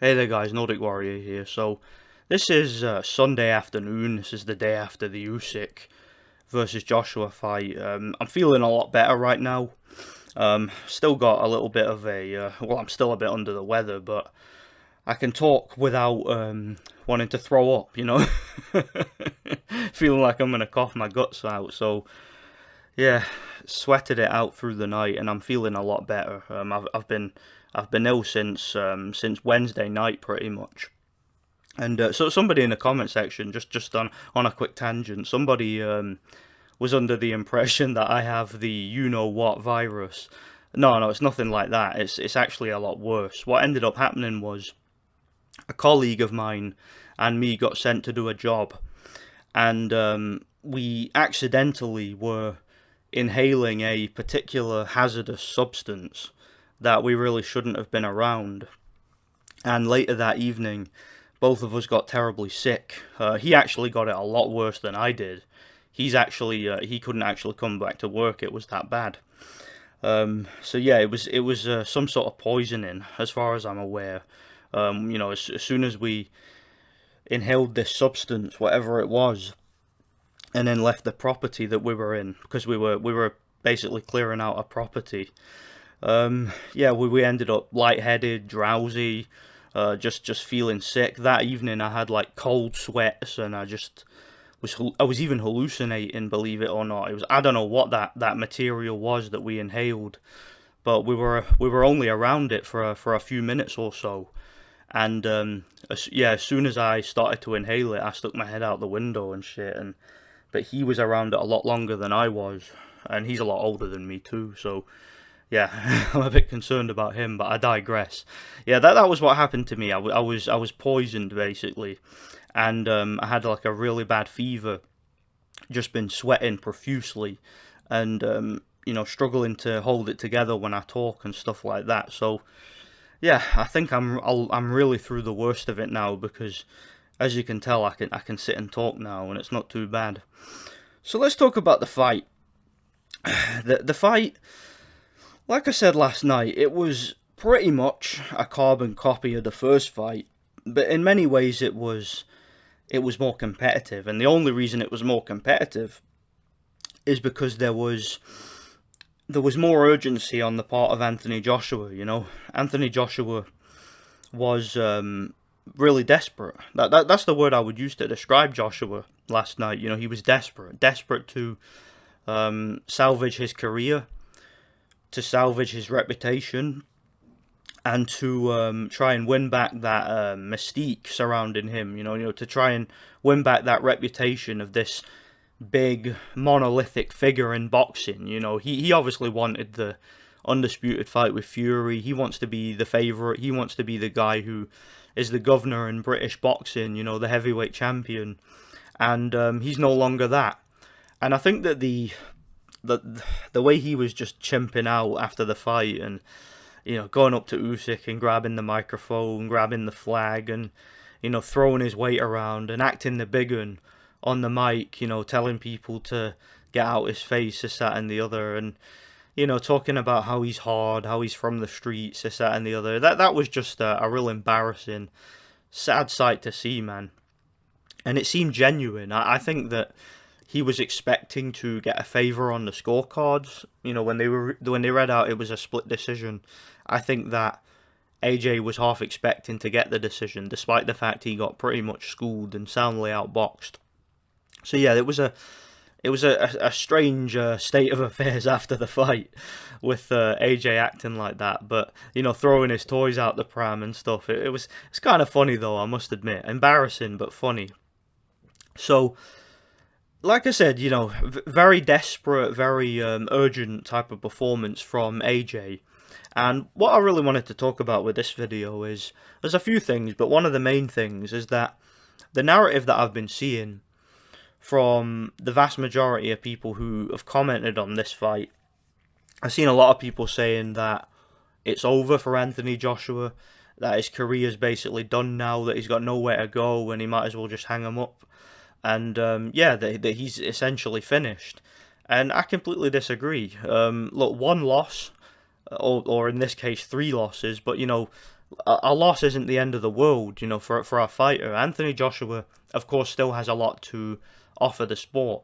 Hey there guys, Nordic Warrior here. So this is Sunday afternoon. This is the day after the Usyk versus Joshua fight. I'm feeling a lot better right now. Still got a little bit of I'm still a bit under the weather, but I can talk without wanting to throw up, Feeling like I'm gonna cough my guts out. So yeah, sweated it out through the night, and I'm feeling a lot better. I've been ill since Wednesday night, pretty much. And so somebody in the comment section, just on a quick tangent, somebody was under the impression that I have the you know what virus. No, it's nothing like that. It's actually a lot worse. What ended up happening was a colleague of mine and me got sent to do a job, and we accidentally were inhaling a particular hazardous substance that we really shouldn't have been around. And later that evening, both of us got terribly sick. He actually got it a lot worse than I did. He couldn't actually come back to work. It was that bad. So yeah, it was some sort of poisoning, as far as I'm aware. As soon as we inhaled this substance, whatever it was, and then left the property that we were in, because we were basically clearing out a property. Yeah, we ended up lightheaded, drowsy, just feeling sick. That evening I had like cold sweats, and I was even hallucinating, believe it or not. I don't know what that material was that we inhaled, but we were only around it for a few minutes or so. And as soon as I started to inhale it, I stuck my head out the window and shit. But he was around it a lot longer than I was, and he's a lot older than me too. So yeah, I'm a bit concerned about him, but I digress. Yeah, that was what happened to me. I was poisoned basically, and I had like a really bad fever. Just been sweating profusely, and struggling to hold it together when I talk and stuff like that. So yeah, I think I'm really through the worst of it now, because as you can tell, I can sit and talk now, and it's not too bad. So let's talk about the fight. The fight, like I said last night, it was pretty much a carbon copy of the first fight, but in many ways it was more competitive, and the only reason it was more competitive is because there was more urgency on the part of Anthony Joshua. Anthony Joshua was really desperate. That's the word I would use to describe Joshua last night. He was desperate to salvage his career, to salvage his reputation, and to try and win back that mystique surrounding him. To try and win back that reputation of this big monolithic figure in boxing. He obviously wanted the undisputed fight with Fury. He wants to be the favorite. He wants to be the guy who is the governor in British boxing, the heavyweight champion, and he's no longer that. And I think that the way he was just chimping out after the fight, and going up to Usyk and grabbing the microphone, grabbing the flag, and throwing his weight around and acting the big un on the mic, telling people to get out his face, this, that, and the other, and talking about how he's hard, how he's from the streets, this, that, and the other. That was just a real embarrassing, sad sight to see, man. And it seemed genuine. I think that he was expecting to get a favour on the scorecards. When they read out it was a split decision. I think that AJ was half expecting to get the decision, despite the fact he got pretty much schooled and soundly outboxed. So yeah, it was a strange state of affairs after the fight, with AJ acting like that, but throwing his toys out the pram and stuff. It's kind of funny though, I must admit, embarrassing but funny. So, like I said, very desperate, very urgent type of performance from AJ. And what I really wanted to talk about with this video is, there's a few things, but one of the main things is that the narrative that I've been seeing from the vast majority of people who have commented on this fight, I've seen a lot of people saying that it's over for Anthony Joshua, that his career's basically done now, that he's got nowhere to go, and he might as well just hang him up. And that he's essentially finished. And I completely disagree. Look, one loss, or in this case 3 losses, but a loss isn't the end of the world, for our fighter. Anthony Joshua, of course, still has a lot to offer the sport,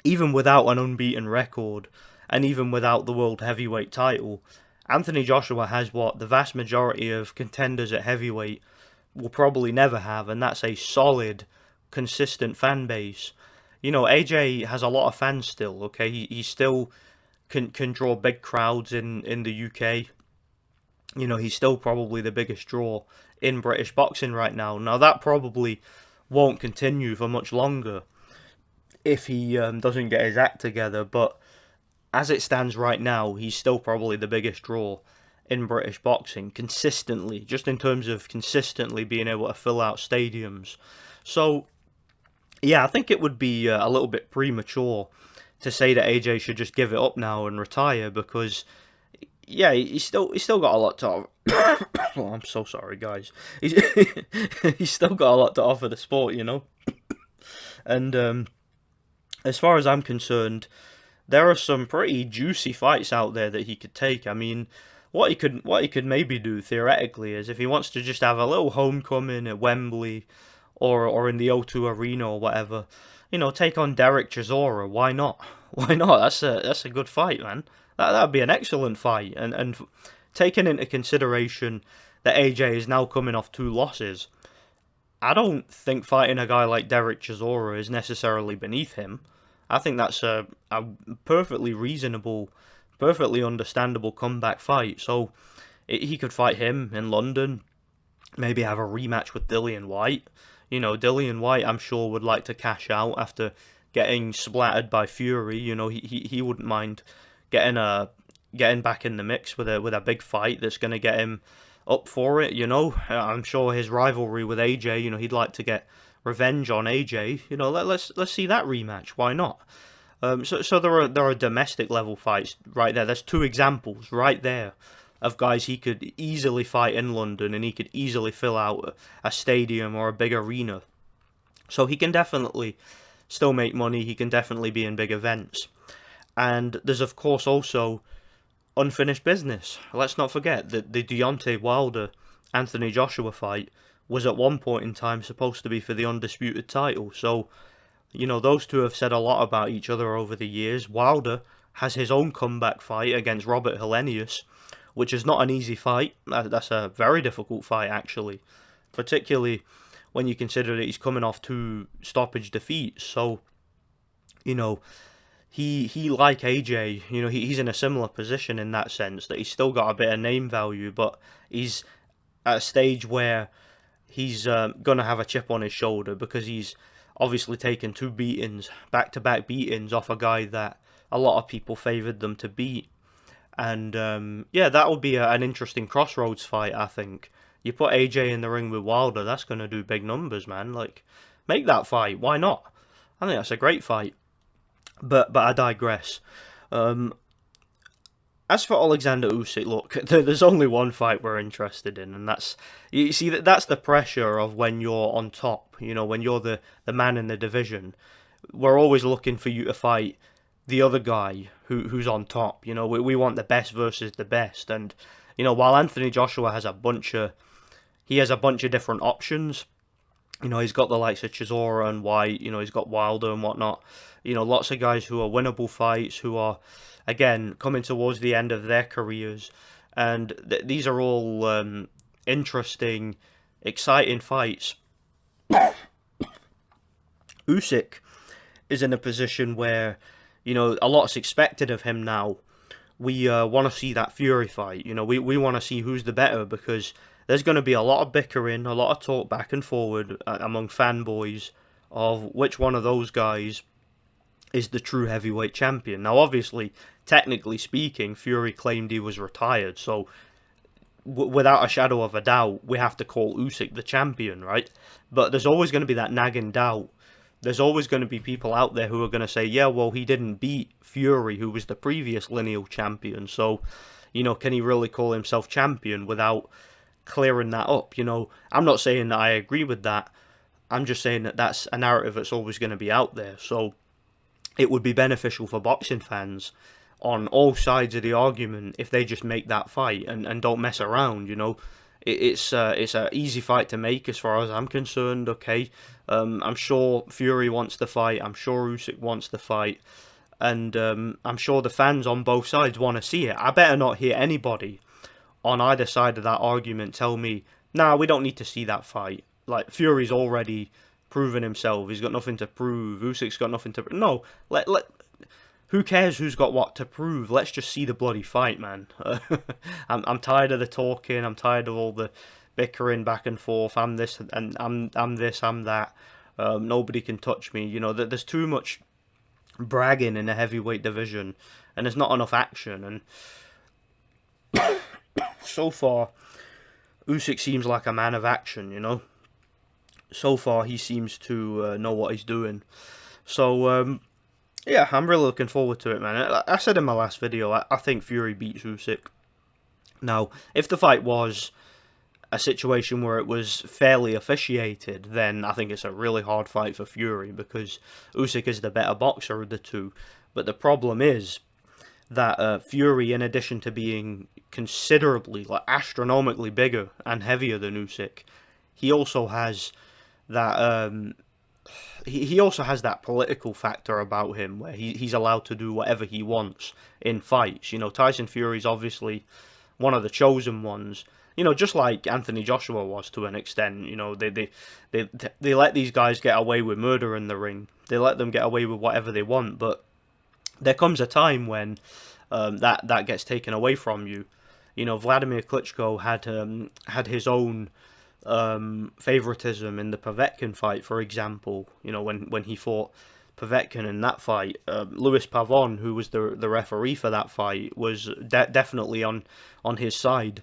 even without an unbeaten record, and even without the world heavyweight title. Anthony Joshua has what the vast majority of contenders at heavyweight will probably never have, and that's a solid, consistent fan base. AJ has a lot of fans still. Okay, he still can draw big crowds in the UK. He's still probably the biggest draw in British boxing right now. Now that probably won't continue for much longer if he doesn't get his act together. But as it stands right now, he's still probably the biggest draw in British boxing consistently, just in terms of consistently being able to fill out stadiums. So, yeah, I think it would be a little bit premature to say that AJ should just give it up now and retire because, yeah, he's still got a lot to. Oh, I'm so sorry, guys. He's still got a lot to offer the sport, And as far as I'm concerned, there are some pretty juicy fights out there that he could take. I mean, what he could maybe do theoretically is if he wants to just have a little homecoming at Wembley or in the O2 Arena or whatever, take on Derek Chisora. Why not? Why not? That's a good fight, man. That'd be an excellent fight. And taking into consideration that AJ is now coming off 2 losses, I don't think fighting a guy like Derek Chisora is necessarily beneath him. I think that's a perfectly reasonable, perfectly understandable comeback fight. So he could fight him in London, maybe have a rematch with Dillian Whyte. Dillian Whyte, I'm sure, would like to cash out after getting splattered by Fury. He wouldn't mind getting back in the mix with a big fight that's going to get him up for it. I'm sure his rivalry with AJ. He'd like to get revenge on AJ. Let's see that rematch. Why not? So there are domestic level fights right there. There's 2 examples right there of guys he could easily fight in London, and he could easily fill out a stadium or a big arena. So he can definitely still make money. He can definitely be in big events. And there's of course also unfinished business. Let's not forget that the Deontay Wilder Anthony Joshua fight was at one point in time supposed to be for the undisputed title. So, those two have said a lot about each other over the years. Wilder has his own comeback fight against Robert Helenius, which is not an easy fight. That's a very difficult fight, actually, particularly when you consider that he's coming off 2 stoppage defeats. So, he like AJ, he's in a similar position in that sense, that he's still got a bit of name value, but he's at a stage where he's going to have a chip on his shoulder because he's obviously taken 2 beatings, back-to-back beatings off a guy that a lot of people favoured them to beat. And that would be an interesting crossroads fight, I think. You put AJ in the ring with Wilder, that's going to do big numbers, man. Like, make that fight. Why not? I think that's a great fight. But I digress. As for Oleksandr Usyk, look, there's only one fight we're interested in, and that's, you see, that's the pressure of when you're on top, when you're the man in the division. We're always looking for you to fight the other guy who's on top. We want the best versus the best, and while Anthony Joshua has a bunch of different options. He's got the likes of Chisora and White. He's got Wilder and whatnot. Lots of guys who are winnable fights, who are, again, coming towards the end of their careers. And these are all interesting, exciting fights. Usyk is in a position where, a lot's expected of him now. We want to see that Fury fight. We want to see who's the better, because there's going to be a lot of bickering, a lot of talk back and forward among fanboys of which one of those guys is the true heavyweight champion. Now, obviously, technically speaking, Fury claimed he was retired, so without a shadow of a doubt, we have to call Usyk the champion, right? But there's always going to be that nagging doubt. There's always going to be people out there who are going to say, yeah, well, he didn't beat Fury, who was the previous lineal champion, so, can he really call himself champion without clearing that up? I'm not saying that I agree with that. I'm just saying that that's a narrative that's always going to be out there. So it would be beneficial for boxing fans on all sides of the argument if they just make that fight and don't mess around. It's a easy fight to make as far as I'm concerned. Okay, I'm sure Fury wants the fight. I'm sure Usyk wants the fight, and I'm sure the fans on both sides want to see it. I better not hear anybody on either side of that argument tell me, nah, we don't need to see that fight. Like, Fury's already proven himself. He's got nothing to prove. Usyk's got nothing to prove. No, who cares who's got what to prove? Let's just see the bloody fight, man. I'm tired of the talking. I'm tired of all the bickering back and forth. I'm this and I'm this. I'm that. Nobody can touch me. You know, there's too much bragging in the heavyweight division, and there's not enough action. And so far, Usyk seems like a man of action. You know, so far he seems to know what he's doing. So yeah, I'm really looking forward to it, man. I said in my last video, I think Fury beats Usyk. Now, if the fight was a situation where it was fairly officiated, then I think it's a really hard fight for Fury, because Usyk is the better boxer of the two. But the problem is that Fury, in addition to being considerably, like astronomically bigger and heavier than Usyk, he also has that he also has that political factor about him, where he's allowed to do whatever he wants in fights. You know, Tyson Fury's obviously one of the chosen ones. You know, just like Anthony Joshua was to an extent. You know, they let these guys get away with murder in the ring. They let them get away with whatever they want. But there comes a time when that gets taken away from you. You know, Vladimir Klitschko had his own favoritism in the Povetkin fight, for example. You know, when he fought Povetkin in that fight, Louis Pavon, who was the referee for that fight, was definitely on his side.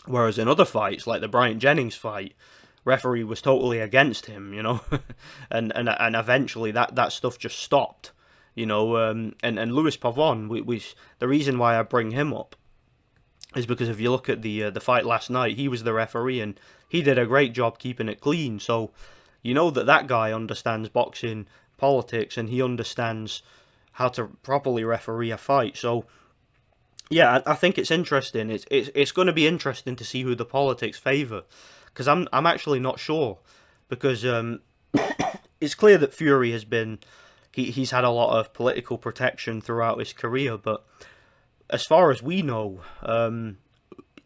Whereas in other fights, like the Bryant Jennings fight, referee was totally against him. You know, and eventually that stuff just stopped. You know, and Louis Pavon, the reason why I bring him up is because if you look at the fight last night, he was the referee and he did a great job keeping it clean. So you know that guy understands boxing politics, and he understands how to properly referee a fight. So yeah, I think it's interesting. It's going to be interesting to see who the politics favour, because I'm actually not sure, because it's clear that Fury has been he's had a lot of political protection throughout his career, but as far as we know,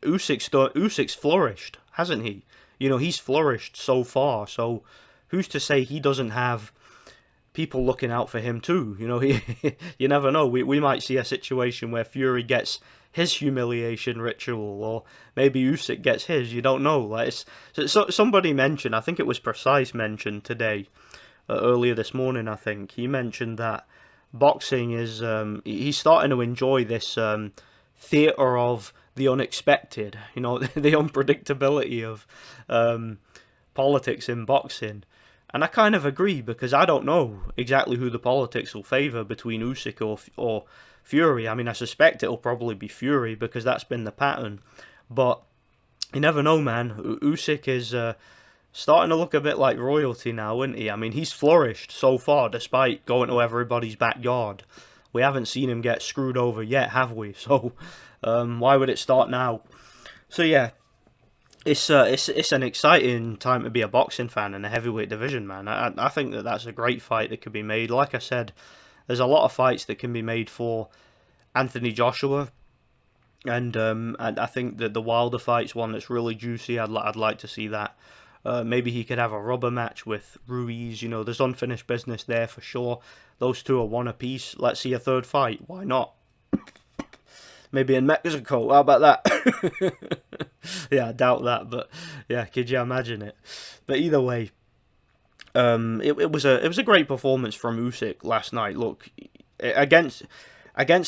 Usyk's flourished, hasn't he? You know, he's flourished so far. So who's to say he doesn't have people looking out for him too? You know, you never know. We might see a situation where Fury gets his humiliation ritual, or maybe Usyk gets his. You don't know. Like, somebody mentioned, I think it was Precise mentioned today, earlier this morning. I think he mentioned that boxing is he's starting to enjoy this theatre of the unexpected, you know, the unpredictability of politics in boxing. And I kind of agree, because I don't know exactly who the politics will favour between Usyk or Fury. I mean, I suspect it'll probably be Fury, because that's been the pattern. But you never know, man. Usyk is starting to look a bit like royalty now, isn't he? I mean, he's flourished so far, despite going to everybody's backyard. We haven't seen him get screwed over yet, have we? So why would it start now? So yeah, it's an exciting time to be a boxing fan in the heavyweight division, man. I think that's a great fight that could be made. Like I said, there's a lot of fights that can be made for Anthony Joshua, and I think that the Wilder fight's one that's really juicy. I'd like to see that. Maybe he could have a rubber match with Ruiz. You know, there's unfinished business there for sure. Those two are one apiece. Let's see a third fight. Why not? Maybe in Mexico. How about that? Yeah, I doubt that, but yeah, could you imagine it? But either way, it was a great performance from Usyk last night. Look, against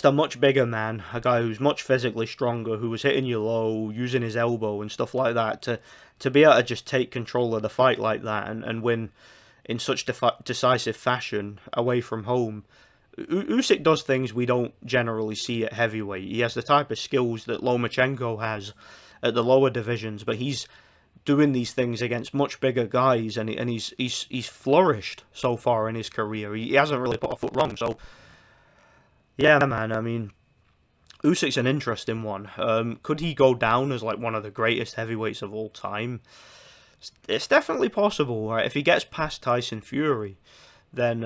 a much bigger man, a guy who's much physically stronger, who was hitting you low, using his elbow and stuff like that, to be able to just take control of the fight like that and win in such decisive fashion away from home. Usyk does things we don't generally see at heavyweight. He has the type of skills that Lomachenko has at the lower divisions, but he's doing these things against much bigger guys, and he's flourished so far in his career. He hasn't really put a foot wrong. So yeah, man. I mean, Usyk's an interesting one. Could he go down as like one of the greatest heavyweights of all time? It's definitely possible, right? If he gets past Tyson Fury, then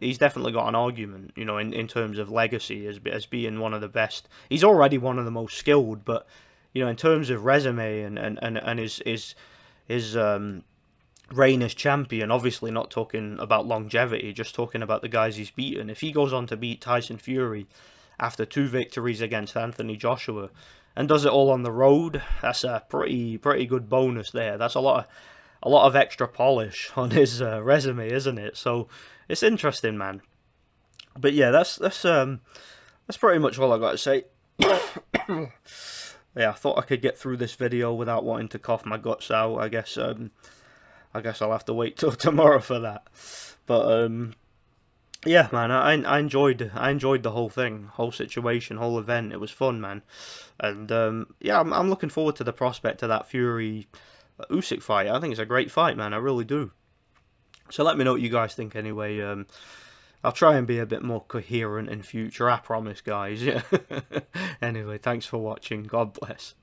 he's definitely got an argument, in terms of legacy as being one of the best. He's already one of the most skilled, but in terms of resume and his reign as champion, obviously not talking about longevity, just talking about the guys he's beaten. If he goes on to beat Tyson Fury after 2 victories against Anthony Joshua and does it all on the road, that's a pretty good bonus there. That's a lot of extra polish on his resume, isn't it? So it's interesting, man. But yeah, that's pretty much all I got to say. Yeah, I thought I could get through this video without wanting to cough my guts out. I guess I'll have to wait till tomorrow for that. But yeah, man, I enjoyed the whole thing, whole situation, whole event. It was fun, man. And yeah, I'm looking forward to the prospect of that Fury Usyk fight. I think it's a great fight, man. I really do. So let me know what you guys think anyway. I'll try and be a bit more coherent in future, I promise, guys. Yeah. Anyway, thanks for watching. God bless.